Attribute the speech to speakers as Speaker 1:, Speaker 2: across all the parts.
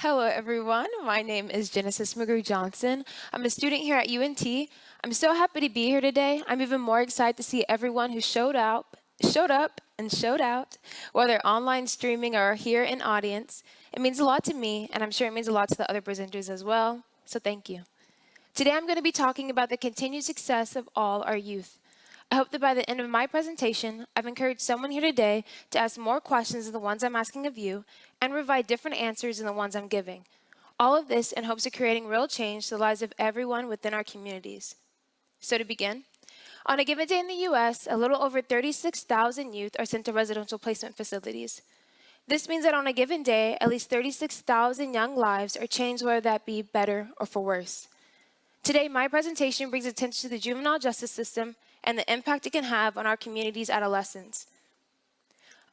Speaker 1: Hello, everyone. My name is Genesis McGrue-Johnson. I'm a student here at UNT. I'm so happy to be here today. I'm even more excited to see everyone who showed up, and showed out, whether online streaming or here in audience. It means a lot to me, and I'm sure it means a lot to the other presenters as well. So thank you. Today, I'm going to be talking about the continued success of all our youth. I hope that by the end of my presentation, I've encouraged someone here today to ask more questions than the ones I'm asking of you and provide different answers than the ones I'm giving. All of this in hopes of creating real change to the lives of everyone within our communities. So to begin, on a given day in the U.S., a little over 36,000 youth are sent to residential placement facilities. This means that on a given day, at least 36,000 young lives are changed, whether that be better or for worse. Today, my presentation brings attention to the juvenile justice system and the impact it can have on our community's adolescents.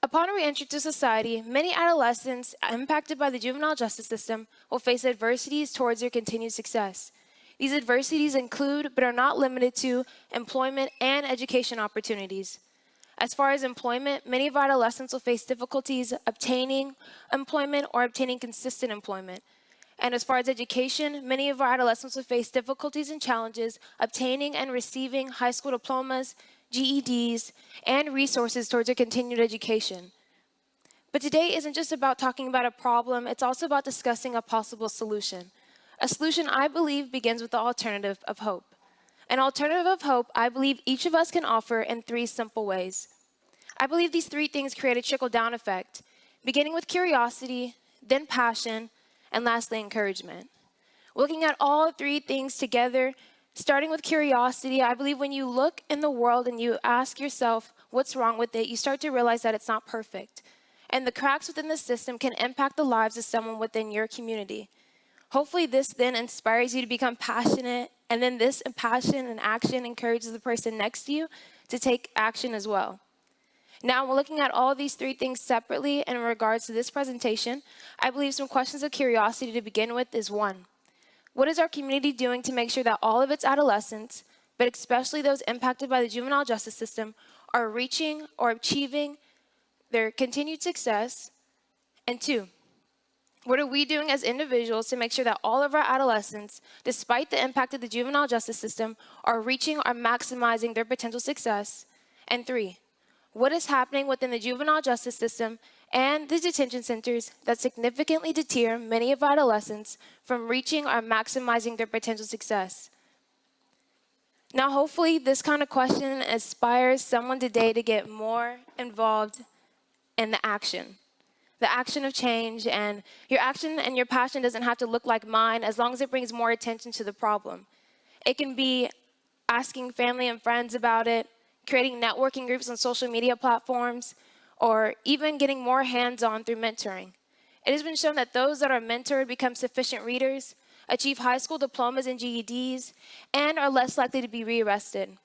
Speaker 1: Upon re-entry to society, many adolescents impacted by the juvenile justice system will face adversities towards their continued success. These adversities include, but are not limited to, employment and education opportunities. As far as employment, many of our adolescents will face difficulties obtaining employment or obtaining consistent employment. And as far as education, many of our adolescents will face difficulties and challenges obtaining and receiving high school diplomas, GEDs, and resources towards their continued education. But today isn't just about talking about a problem, it's also about discussing a possible solution. A solution I believe begins with the alternative of hope. An alternative of hope I believe each of us can offer in three simple ways. I believe these three things create a trickle-down effect, beginning with curiosity, then passion, and lastly, encouragement. Looking at all three things together, starting with curiosity, I believe when you look in the world and you ask yourself what's wrong with it, you start to realize that it's not perfect. And the cracks within the system can impact the lives of someone within your community. Hopefully this then inspires you to become passionate, and then this passion and action encourages the person next to you to take action as well. Now, we're looking at all of these three things separately, and in regards to this presentation, I believe some questions of curiosity to begin with is one, what is our community doing to make sure that all of its adolescents, but especially those impacted by the juvenile justice system, are reaching or achieving their continued success? And two, what are we doing as individuals to make sure that all of our adolescents, despite the impact of the juvenile justice system, are reaching or maximizing their potential success? And three, what is happening within the juvenile justice system and the detention centers that significantly deter many of our adolescents from reaching or maximizing their potential success? Now, hopefully, this kind of question inspires someone today to get more involved in the action of change, and your action and your passion doesn't have to look like mine as long as it brings more attention to the problem. It can be asking family and friends about it, creating networking groups on social media platforms, or even getting more hands-on through mentoring. It has been shown that those that are mentored become sufficient readers, achieve high school diplomas and GEDs, and are less likely to be rearrested.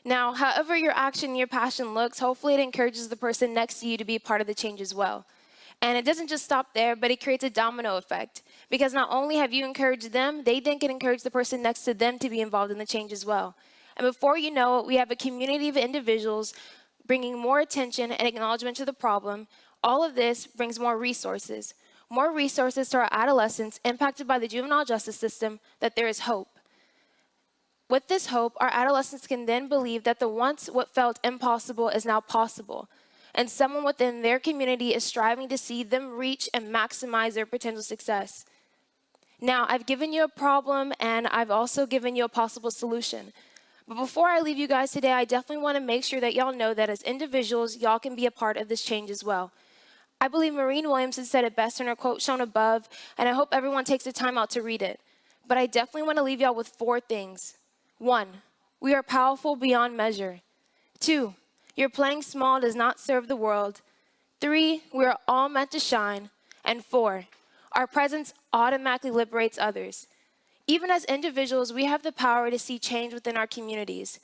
Speaker 1: Now, however your action and your passion looks, hopefully it encourages the person next to you to be a part of the change as well. And it doesn't just stop there, but it creates a domino effect. Because not only have you encouraged them, they then can encourage the person next to them to be involved in the change as well. And before you know it, we have a community of individuals bringing more attention and acknowledgement to the problem. All of this brings more resources to our adolescents impacted by the juvenile justice system, that there is hope. With this hope, our adolescents can then believe that what felt impossible is now possible, and someone within their community is striving to see them reach and maximize their potential success. Now, I've given you a problem, and I've also given you a possible solution. But before I leave you guys today, I definitely want to make sure that y'all know that as individuals, y'all can be a part of this change as well. I believe Maureen Williamson said it best in her quote shown above, and I hope everyone takes the time out to read it. But I definitely want to leave y'all with four things. 1, we are powerful beyond measure. 2, your playing small does not serve the world. 3, we are all meant to shine. And 4, our presence automatically liberates others. Even as individuals, we have the power to see change within our communities.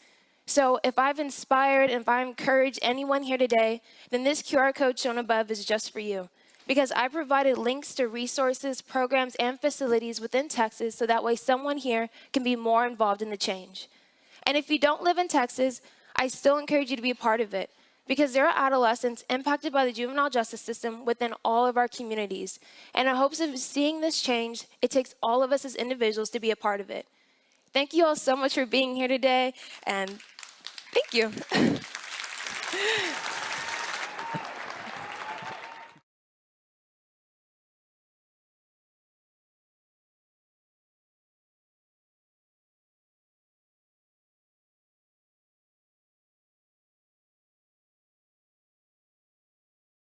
Speaker 1: So if I've inspired and if I've encouraged anyone here today, then this QR code shown above is just for you. Because I provided links to resources, programs, and facilities within Texas so that way someone here can be more involved in the change. And if you don't live in Texas, I still encourage you to be a part of it. because there are adolescents impacted by the juvenile justice system within all of our communities. And in hopes of seeing this change, it takes all of us as individuals to be a part of it. Thank you all so much for being here today, and thank you.